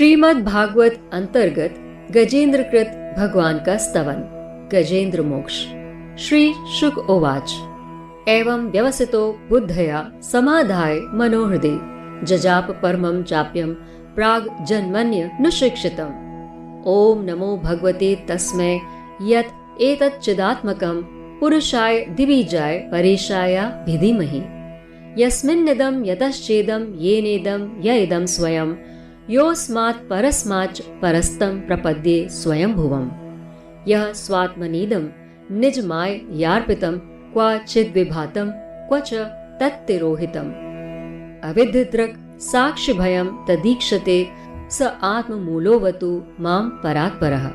श्रीमद् भागवत अंतर्गत गजेंद्र कृत भगवान का स्तवन गजेंद्र मोक्ष। श्री शुक उवाच एवं व्यवसितो बुद्धया समाधाय मनोहृदे जजाप परमं चाप्यं प्राग जन्मन्य नुशिक्षितम्। ओम नमो भगवते तस्मै यत् एतच्चिदात्मकं पुरुषाय दिविजाय परेशाय भिधीमहि। यस्मिन्निदं यतश्चेदं येनेदं य इदं स्वयं योऽस्मात् परस्माच् परस्तं प्रपद्ये स्वयंभुवम्। यः स्वात्मनीदं निजमाय यार्पितं क्वचिद्विभातं क्वच तत्तिरोहितम्। अविद्यदृक् साक्षिभयं तदीक्षते स आत्ममूलोऽवतु मां परात्परः।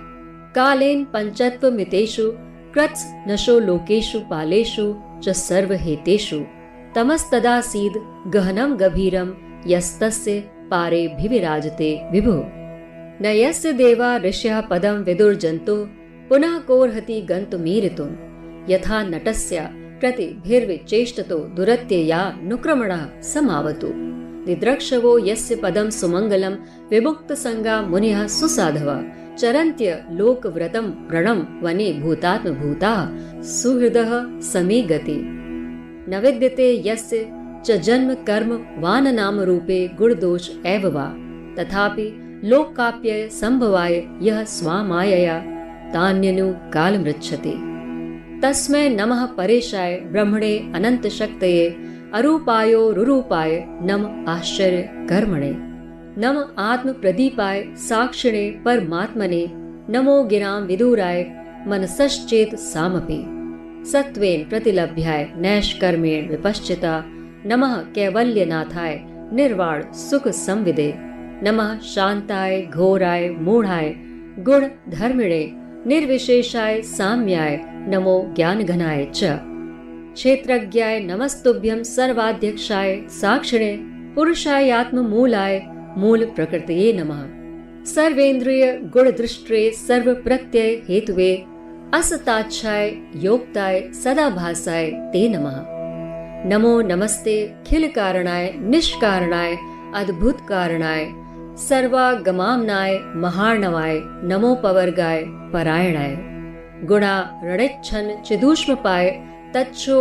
कालेन पञ्चत्वमितेषु कृत्स नशो लोकेषु पालेषु च सर्वहेतेषु तमस्तदासीद् गहनं गभीरं यस्तस्य पारेभिविराजते विभु। न यस्य देवा ऋष्यः पदं विदुर्जन्तुः पुनः कोर्हति गन्तुमीरितुं। यथा नटस्य कृतिभिर्विचेष्टतो दुरत्यया नुक्रमणः समावतु। दिद्रक्षवो यस्य पदं सुमङ्गलं विमुक्तसङ्गा मुनिः सुसाधवः चरन्त्य लोकव्रतं व्रणं वने भूतात्मभूताः सुहृदः समे गति। न विद्यते यस्य च जन्म कर्म वान नाम रूपे गुणदोष एव वा तथापि लोकाप्यय संभवाय यः स्वामायया तान्यनु कालमृच्छति। तस्मै नमः परेशाय ब्रह्मणे अनंत शक्तये अरूपायो रुरूपाय नम आश्चर्य कर्मणे। नम आत्म प्रदीपाय साक्षिणे परमात्मने। नमो गिरां विदुराय मनसश्चेत सामपि। सत्वेन प्रतिलभ्याय नैष्कर्मेण विपश्चिता। नमः कैवल्यनाथाय निर्वाण सुख संविदे। नमः शांताय घोराय मूढ़ाय गुण धर्मिणे निर्विशेषाय साम्याय नमो ज्ञानघनाय च। क्षेत्रज्ञाय नमस्तुभ्यं सर्वाध्यक्षाय साक्षिणे पुरुषाय आत्ममूलाय मूल प्रकृतये नमः। सर्वेन्द्रिय गुणदृष्ट्रे सर्व प्रत्यय हेतुवे असताच्छाय योक्ताय सदाभासाय ते नमः। नमो नमस्ते खिल कारणाय निष्कारणाय अद्भुत कारणाय सर्वागमाम्नाय महार्णवाय नमो पवर्गाय परायणाय। गुणा रणेच्छन चिदूष्मपाय तच्छो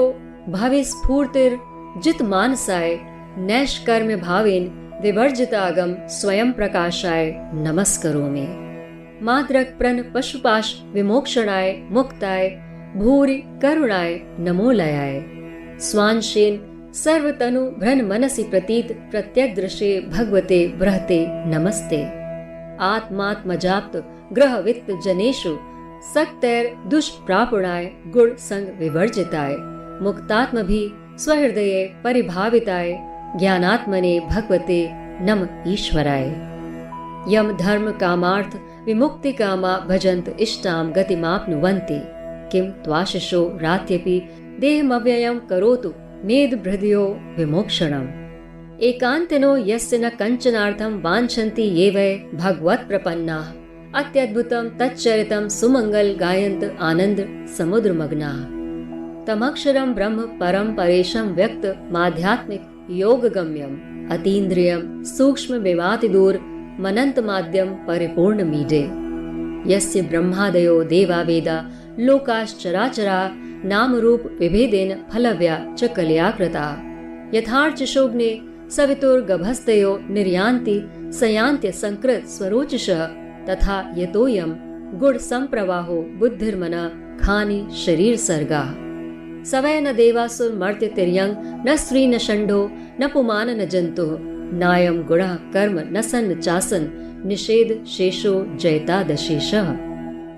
भविस्फूर्तिर जित मानसाय नैष्कर्म्य भावेन विवर्जितागम स्वयं प्रकाशाय नमस्करोमि। माद्रक प्रण पशुपाश विमोक्षणाय मुक्ताय भूरि करुणाय नमो लयाय। स्वांशेन सर्वतनु भ्रन मनसि प्रतीत प्रत्यक दृशे भगवते बृहते नमस्ते। आत्मात्मजाप्त ग्रह वित्त जनेषु सक्तैर दुष्प्रापणाय गुण संग विवर्जिताय मुक्तात्मभि स्वहृदये परिभाविताय ज्ञानात्मने भगवते नम ईश्वराय। यम धर्म कामार्थ विमुक्ति कामा भजन्त इष्टां गतिमाप्नुवन्ति। किं त्वाशिषो रात्यपि देहमव्ययं करोतु मेदभृदयो विमोक्षणम्। एकान्तिनो यस्य न कञ्चनार्थं वाञ्छन्ति ये वै भगवत् प्रपन्नाः अत्यद्भुतं तच्चरितं सुमंगल गायन्त आनंद समुद्रमग्नाः। तमक्षरं ब्रह्म परं परेशं व्यक्त माध्यात्मिक योगगम्यम् अतीन्द्रियं सूक्ष्म विवातिदूर मनन्तमाद्यं परिपूर्णमीडे। यस्य ब्रह्मादयो देवा वेदा लोकाश्चराचरा नाम रूप विभेदेन फलव्या च कलया कृता। यथार्चशोग्ने सवितुर्गभस्तयो निर्यान्ति सयान्त्य संकृत स्वरोचिषः तथा यतोयं गुण संप्रवाहो बुद्धिर्मना खानि शरीर सर्गाः। सवै न देवासुर मर्त्य तिर्यंग न स्त्री न षण्ढो न पुमान न जन्तुः। नायं गुणः कर्म न सन् चासन निषेध शेषो जयता दशेषः।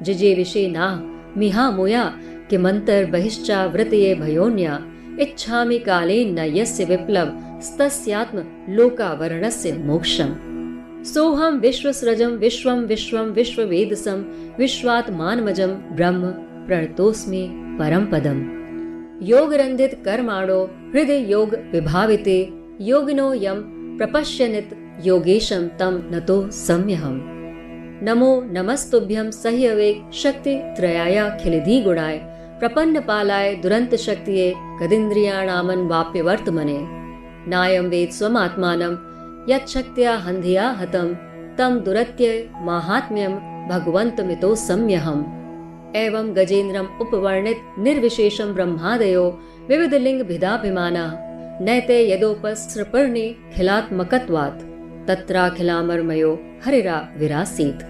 जिजे विषे ना मिहा मुया किमंतर बहिश्चावृतये भयोन्या। इच्छामि कालेन न यस्य विप्लव स्तस्यात्म लोकावरणस्य मोक्षम्। सोऽहं विश्वसृजं विश्वं विश्वं विश्ववेदसं विश्वात्मानमजं ब्रह्म प्रणतोऽस्मि परं पदम्। योगरन्धित कर्माणो हृदय योग विभाविते योगिनो यं प्रपश्यनित योगेशं तं नतो सम्यहम्। नमो नमस्तुभ्यं सह्यवे शक्ति त्रयायाखिलधि गुणाय प्रपन्न पालाय दुरंत शक्तिये गदिन्द्रियाणामन वाप्य वर्तमने। नायं वेद स्वमात्मानं यच्छक्त्या हन्धिया हतं तम दुरत्य माहात्म्यम भगवन्तमितो सम्यहम्। एवं गजेन्द्रम उपवर्णित निर्विशेषम ब्रह्मादयो विविधलिंग भिदाभिमाना नैते यदोपसृपर्णि खिलात्मकत्वात् तत्राखिलामरमयो हरिरा विरासीत्।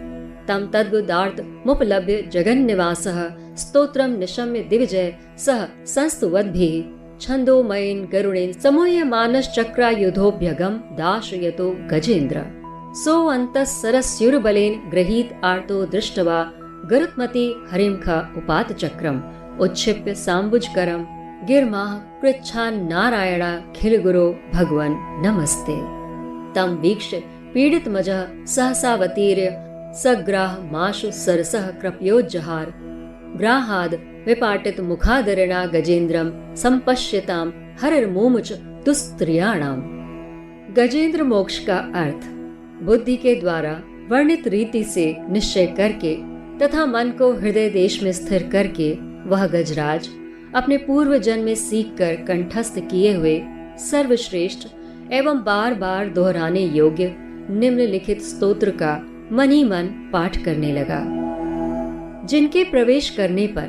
तम तद्वदार्थ मुपलभ्य जगन्निवासः स्तोत्रम निशम्य दिविजय सह संस्तुवद्भिः छन्दोमयेन गरुणेन समूह्य मानसचक्रायुधोभ्यगम दाशयतो गजेन्द्र। सो अन्तःसरस्युर्बलेन गृहीत आर्तो दृष्ट्वा गरुत्मति हरिमुख उपात चक्रम उच्छिप्य साम्बुजकरम गिरमाह पृच्छान् नारायणाखिलगुरो भगवन् नमस्ते। तम वीक्ष्य पीडितमजः सहसावतीर्य सग्राह माशु सरसः कृपयोज्जहार। ग्राहाद विपाटित मुखादरिणा गजेन्द्रम संपश्यताम हरिर्मुमुच दुस्त्रियाणाम। गजेंद्र मोक्ष का अर्थ बुद्धि के द्वारा वर्णित रीति से निश्चय करके तथा मन को हृदय देश में स्थिर करके वह गजराज अपने पूर्व जन्म में सीखकर कंठस्थ किए हुए सर्वश्रेष्ठ एवं बार बार दोहराने योग्य निम्नलिखित स्तोत्र का मन ही मन पाठ करने लगा। जिनके प्रवेश करने पर,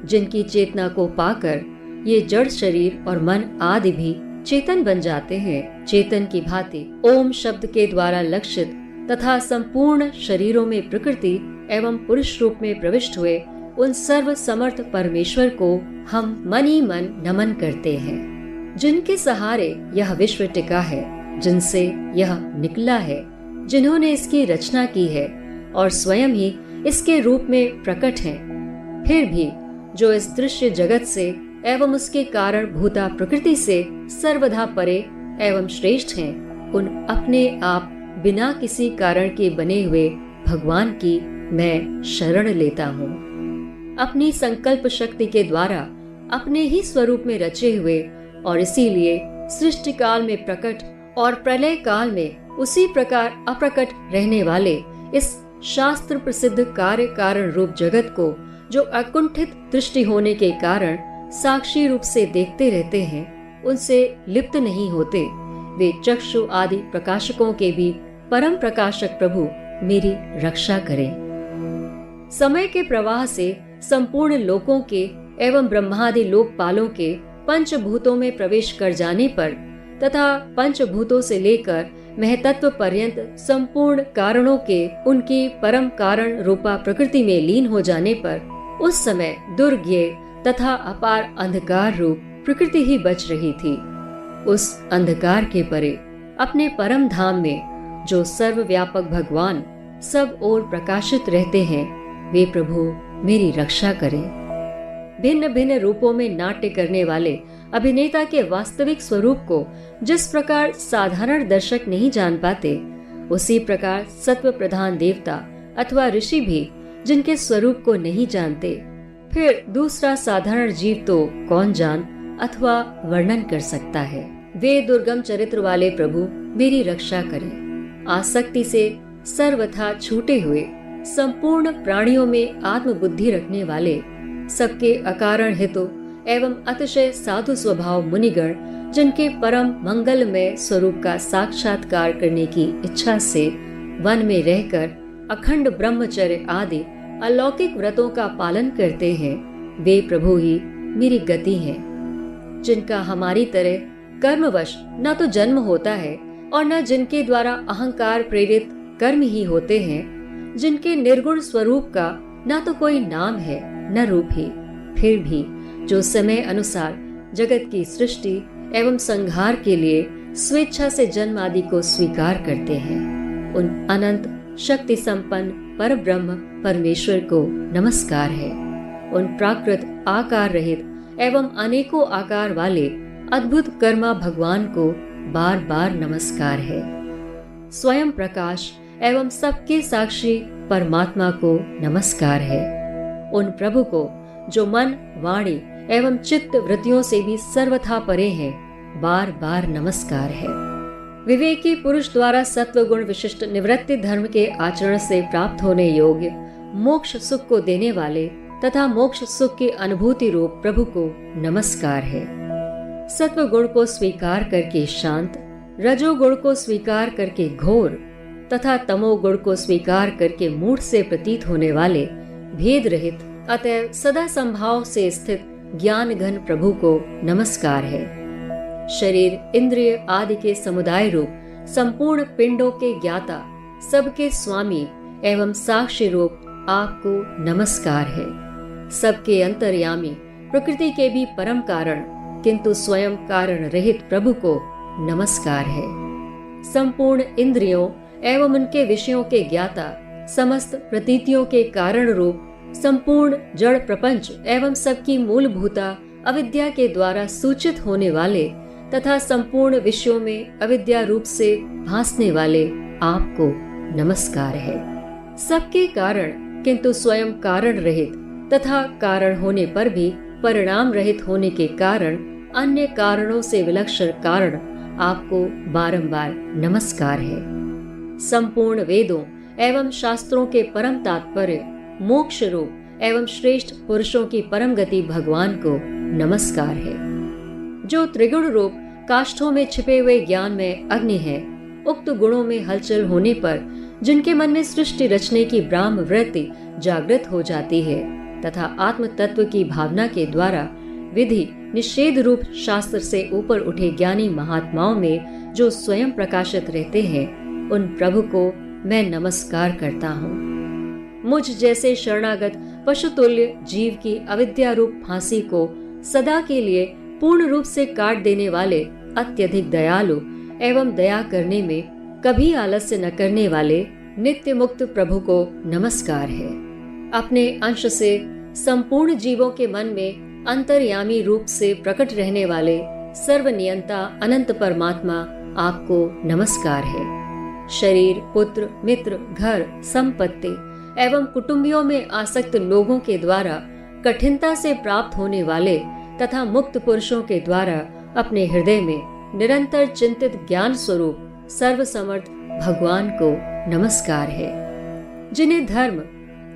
जिनकी चेतना को पाकर ये जड़ शरीर और मन आदि भी चेतन बन जाते हैं, चेतन की भांति ओम शब्द के द्वारा लक्षित तथा संपूर्ण शरीरों में प्रकृति एवं पुरुष रूप में प्रविष्ट हुए उन सर्व समर्थ परमेश्वर को हम मन ही मन नमन करते हैं। जिनके सहारे यह विश्व टिका है, जिनसे यह निकला है, जिन्होंने इसकी रचना की है और स्वयं ही इसके रूप में प्रकट हैं, फिर भी जो इस दृश्य जगत से एवं उसके कारण भूता प्रकृति से सर्वथा परे एवं श्रेष्ठ हैं, उन अपने आप बिना किसी कारण के बने हुए भगवान की मैं शरण लेता हूँ। अपनी संकल्प शक्ति के द्वारा अपने ही स्वरूप में रचे हुए और इसीलिए सृष्टि काल में प्रकट और प्रलय काल में उसी प्रकार अप्रकट रहने वाले इस शास्त्र प्रसिद्ध कार्य कारण रूप जगत को जो अकुंठित दृष्टि होने के कारण साक्षी रूप से देखते रहते हैं, उनसे लिप्त नहीं होते, वे चक्षु आदि प्रकाशकों के भी परम प्रकाशक प्रभु मेरी रक्षा करें। समय के प्रवाह से संपूर्ण लोकों के एवं ब्रह्मादि लोकपालों के पंचभूतों में प्रवेश कर जाने पर तथा पंचभूतों से लेकर महतत्व पर्यंत संपूर्ण कारणों के उनकी परम कारण रूपा प्रकृति में लीन हो जाने पर उस समय दुर्ज्ञेय तथा अपार अंधकार रूप प्रकृति ही बच रही थी। उस अंधकार के परे अपने परम धाम में जो सर्वव्यापक भगवान सब ओर प्रकाशित रहते हैं, वे प्रभु मेरी रक्षा करें। भिन्न भिन्न रूपों में नाट्य करने वाले अभिनेता के वास्तविक स्वरूप को जिस प्रकार साधारण दर्शक नहीं जान पाते, उसी प्रकार सत्व प्रधान देवता अथवा ऋषि भी जिनके स्वरूप को नहीं जानते, फिर दूसरा साधारण जीव तो कौन जान अथवा वर्णन कर सकता है। वे दुर्गम चरित्र वाले प्रभु मेरी रक्षा करें। आसक्ति से सर्वथा छूटे हुए संपूर्ण प्राणियों में आत्मबुद्धि रखने वाले सबके अकारण हेतु एवं अतिशय साधु स्वभाव मुनिगण, जिनके परम मंगलमय स्वरूप का साक्षात्कार करने की इच्छा से वन में रहकर अखंड ब्रह्मचर्य आदि अलौकिक व्रतों का पालन करते हैं, वे प्रभु ही मेरी गति हैं। जिनका हमारी तरह कर्मवश न तो जन्म होता है और न जिनके द्वारा अहंकार प्रेरित कर्म ही होते हैं, जिनके निर्गुण स्वरूप का न तो कोई नाम है न रूप ही, फिर भी जो समय अनुसार जगत की सृष्टि एवं संहार के लिए स्वेच्छा से जन्म आदि को स्वीकार करते हैं, उन अनंत शक्ति संपन्न पर ब्रह्म परमेश्वर को नमस्कार है। उन प्राकृत आकार रहित एवं अनेकों आकार वाले अद्भुत कर्मा भगवान को बार बार नमस्कार है। स्वयं प्रकाश एवं सबके साक्षी परमात्मा को नमस्कार है। उन प्रभु को जो मन, वाणी एवं चित्त वृत्तियों से भी सर्वथा परे हैं, बार बार नमस्कार है। विवेकी पुरुष द्वारा सत्व गुण विशिष्ट निवृत्ति धर्म के आचरण से प्राप्त होने योग्य मोक्ष सुख को देने वाले तथा मोक्ष सुख की अनुभूति रूप प्रभु को नमस्कार है। सत्व गुण को स्वीकार करके शांत, रजोगुण को स्वीकार करके घोर तथा तमोगुण को स्वीकार करके मूढ़ से प्रतीत होने वाले भेद रहित अतएव सदा संभाव से स्थित ज्ञान घन प्रभु को नमस्कार है। शरीर इंद्रिय आदि के समुदाय रूप संपूर्ण पिंडों के ज्ञाता सबके स्वामी एवं साक्षी रूप आपको नमस्कार है। सबके अंतर्यामी प्रकृति के भी परम कारण किंतु स्वयं कारण रहित प्रभु को नमस्कार है। संपूर्ण इंद्रियों एवं उनके विषयों के ज्ञाता समस्त प्रतीतियों के कारण रूप संपूर्ण जड़ प्रपंच एवं सबकी मूलभूता अविद्या के द्वारा सूचित होने वाले तथा संपूर्ण विषयों में अविद्या रूप से भासने वाले आपको नमस्कार है। सबके कारण किंतु स्वयं कारण रहित तथा कारण होने पर भी परिणाम रहित होने के कारण अन्य कारणों से विलक्षण कारण आपको बारंबार नमस्कार है। संपूर्ण वेदों एवं शास्त्रों के परम तात्पर्य मोक्ष रूप एवं श्रेष्ठ पुरुषों की परम गति भगवान को नमस्कार है। जो त्रिगुण रूप काष्ठों में छिपे हुए ज्ञान में अग्नि है, उक्त गुणों में हलचल होने पर जिनके मन में सृष्टि रचने की ब्राह्म वृत्ति जागृत हो जाती है तथा आत्म तत्व की भावना के द्वारा विधि निषेध रूप शास्त्र से ऊपर उठे ज्ञानी महात्माओं में जो स्वयं प्रकाशित रहते हैं, उन प्रभु को मैं नमस्कार करता हूँ। मुझ जैसे शरणागत पशुतुल्य जीव की अविद्या रूप फांसी को सदा के लिए पूर्ण रूप से काट देने वाले अत्यधिक दयालु एवं दया करने में कभी आलस्य न करने वाले नित्य मुक्त प्रभु को नमस्कार है। अपने अंश से संपूर्ण जीवों के मन में अंतर्यामी रूप से प्रकट रहने वाले सर्वनियंता अनंत परमात्मा आपको नमस्कार है। शरीर पुत्र मित्र घर संपत्ति एवं कुटुंबियों में आसक्त लोगों के द्वारा कठिनता से प्राप्त होने वाले तथा मुक्त पुरुषों के द्वारा अपने हृदय में निरंतर चिंतित ज्ञान स्वरूप सर्वसमर्थ भगवान को नमस्कार है। जिन्हें धर्म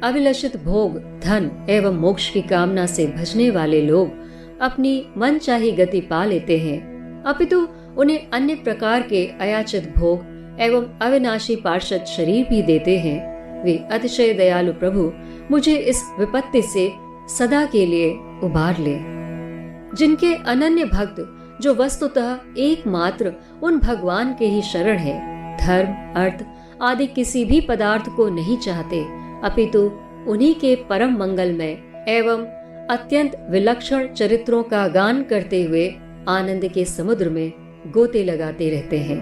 अभिलषित भोग धन एवं मोक्ष की कामना से भजने वाले लोग अपनी मनचाही गति पा लेते हैं, अपितु उन्हें अन्य प्रकार के अयाचित भोग एवं अविनाशी पार्षद शरीर भी देते हैं, वे अतिशय दयालु प्रभु मुझे इस विपत्ति से सदा के लिए उबार ले। जिनके अनन्य भक्त जो वस्तुतः एकमात्र उन भगवान के ही शरण है, धर्म अर्थ आदि किसी भी पदार्थ को नहीं चाहते, अपितु उन्हीं के परम मंगलमय एवं अत्यंत विलक्षण चरित्रों का गान करते हुए आनंद के समुद्र में गोते लगाते रहते हैं।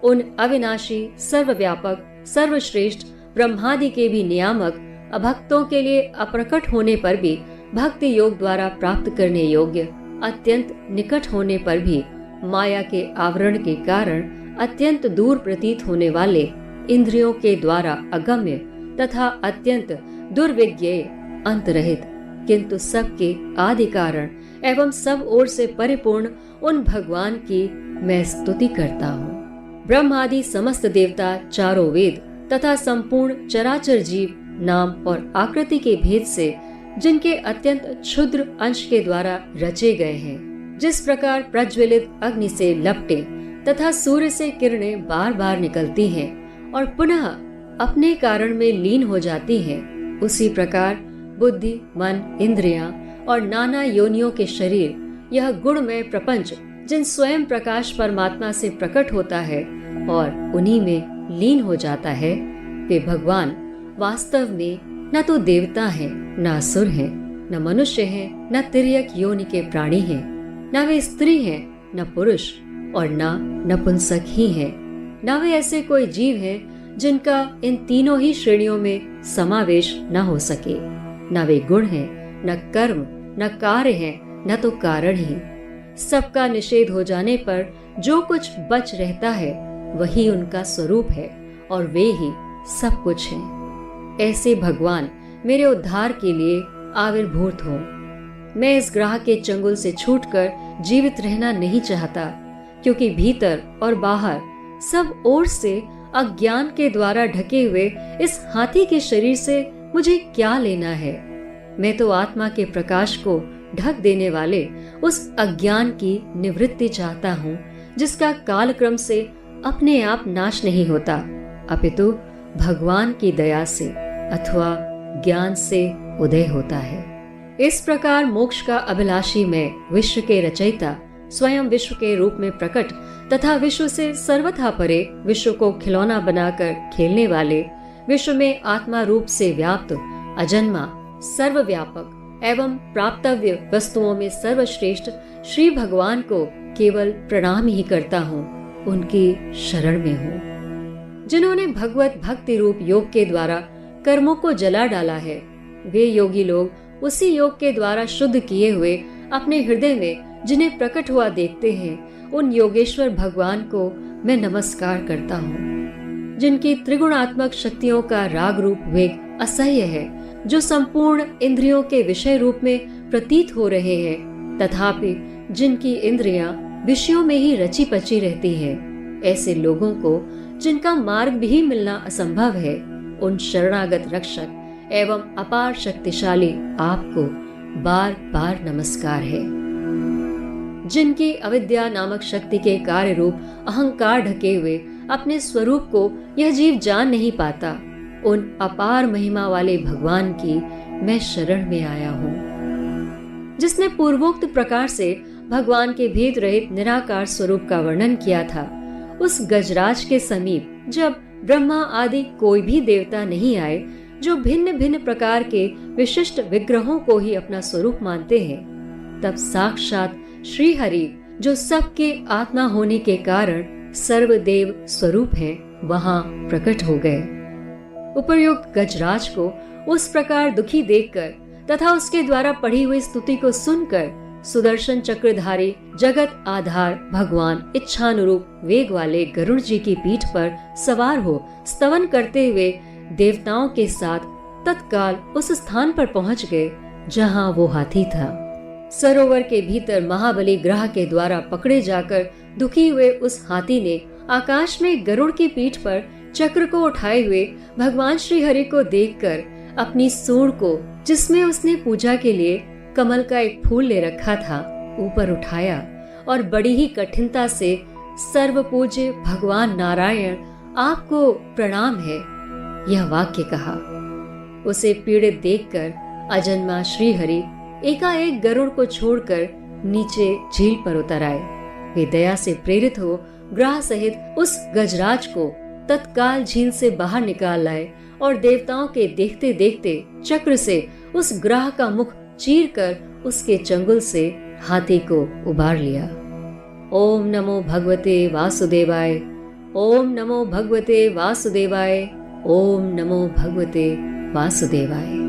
उन अविनाशी सर्वव्यापक सर्वश्रेष्ठ ब्रह्मादि के भी नियामक अभक्तों के लिए अप्रकट होने पर भी भक्ति योग द्वारा प्राप्त करने योग्य अत्यंत निकट होने पर भी माया के आवरण के कारण अत्यंत दूर प्रतीत होने वाले इंद्रियों के द्वारा अगम्य तथा अत्यंत दुर्विज्ञेय अंत रहित किंतु सबके आदि कारण एवं सब ओर से परिपूर्ण उन भगवान की मैं स्तुति करता हूँ। ब्रह्म आदि समस्त देवता चारों वेद तथा संपूर्ण चराचर जीव नाम और आकृति के भेद से जिनके अत्यंत क्षुद्र अंश के द्वारा रचे गए हैं, जिस प्रकार प्रज्वलित अग्नि से लपटे तथा सूर्य से किरणें बार बार निकलती हैं और पुनः अपने कारण में लीन हो जाती हैं, उसी प्रकार बुद्धि मन इंद्रियां और नाना योनियों के शरीर यह गुणमय प्रपंच जिन स्वयं प्रकाश परमात्मा से प्रकट होता है और उन्हीं में लीन हो जाता है, वे भगवान वास्तव में न तो देवता हैं, न असुर हैं, न मनुष्य हैं, न तिर्यक योनि के प्राणी हैं, न वे स्त्री हैं, न पुरुष और न नपुंसक ही हैं, न वे ऐसे कोई जीव हैं जिनका इन तीनों ही श्रेणियों में समावेश न हो सके। न वे गुण हैं, न कर्म, न कार्य हैं, न तो कारण ही। सबका निषेध हो जाने पर जो कुछ बच रहता है वही उनका स्वरूप है और वे ही सब कुछ हैं। ऐसे भगवान मेरे उद्धार के लिए आविर्भूत हो। मैं इस ग्रह के चंगुल से छूटकर जीवित रहना नहीं चाहता, क्योंकि भीतर और बाहर सब ओर से अज्ञान के द्वारा ढके हुए इस हाथी के शरीर से मुझे क्या लेना है। मैं तो आत्मा के प्रकाश को ढक देने वाले उस अज्ञान की निवृत्ति चाहता हूँ, जिसका कालक्रम से अपने आप नाश नहीं होता अपितु भगवान की दया से अथवा ज्ञान से उदय होता है। इस प्रकार मोक्ष का अभिलाषी मैं विश्व के रचयिता स्वयं विश्व के रूप में प्रकट तथा विश्व से सर्वथा परे विश्व को खिलौना बनाकर खेलने वाले, विश्व में आत्मा रूप से व्याप्त अजन्मा सर्वव्यापक एवं प्राप्तव्य वस्तुओं में सर्वश्रेष्ठ श्री भगवान को केवल प्रणाम ही करता हूँ, उनकी शरण में हूँ। जिन्होंने भगवत भक्ति रूप योग के द्वारा कर्मों को जला डाला है, वे योगी लोग उसी योग के द्वारा शुद्ध किए हुए अपने हृदय में जिन्हें प्रकट हुआ देखते हैं, उन योगेश्वर भगवान को मैं नमस्कार करता हूँ। जिनकी त्रिगुणात्मक शक्तियों का राग रूप वेग असह्य है, जो संपूर्ण इंद्रियों के विषय रूप में प्रतीत हो रहे हैं, तथापि जिनकी इंद्रियां विषयों में ही रची पची रहती हैं, ऐसे लोगों को जिनका मार्ग भी मिलना असंभव है, उन शरणागत रक्षक एवं अपार शक्तिशाली आपको बार बार नमस्कार है। जिनकी अविद्या नामक शक्ति के कार्य रूप अहंकार ढके हुए अपने स्वरूप को यह जीव जान नहीं पाता, उन अपार महिमा वाले भगवान की मैं शरण में आया हूँ। जिसने पूर्वोक्त प्रकार से भगवान के भेद रहित निराकार स्वरूप का वर्णन किया था, उस गजराज के समीप जब ब्रह्मा आदि कोई भी देवता नहीं आए, जो भिन्न भिन्न प्रकार के विशिष्ट विग्रहों को ही अपना स्वरूप मानते हैं, तब साक्षात श्री हरि, जो सबके आत्मा होने के कारण सर्वदेव स्वरूप हैं, वहां प्रकट हो गए। उपर्युक्त गजराज को उस प्रकार दुखी देखकर तथा उसके द्वारा पढ़ी हुई स्तुति को सुनकर सुदर्शन चक्रधारी जगत आधार भगवान इच्छानुरूप वेग वाले गरुड़ जी की पीठ पर सवार हो स्तवन करते हुए देवताओं के साथ तत्काल उस स्थान पर पहुंच गए जहां वो हाथी था। सरोवर के भीतर महाबली ग्रह के द्वारा पकड़े जाकर दुखी हुए उस हाथी ने आकाश में गरुड़ की पीठ पर चक्र को उठाए हुए भगवान श्री हरि को देखकर अपनी सूंड को, जिसमें उसने पूजा के लिए कमल का एक फूल ले रखा था, ऊपर उठाया और बड़ी ही कठिनता से सर्व पूज्य भगवान नारायण आपको प्रणाम है, यह वाक्य कहा। उसे पीड़ित देखकर अजन्मा श्री हरि एकाएक गरुड़ को छोड़कर नीचे झील पर उतर आए। वे दया से प्रेरित हो ग्रह सहित उस गजराज को तत्काल झील से बाहर निकाल लाए और देवताओं के देखते देखते चक्र से उस ग्रह का मुख चीर कर उसके चंगुल से हाथी को उबार लिया। ओम नमो भगवते वासुदेवाय, ओम नमो भगवते वासुदेवाय, ओम नमो भगवते वासुदेवाय।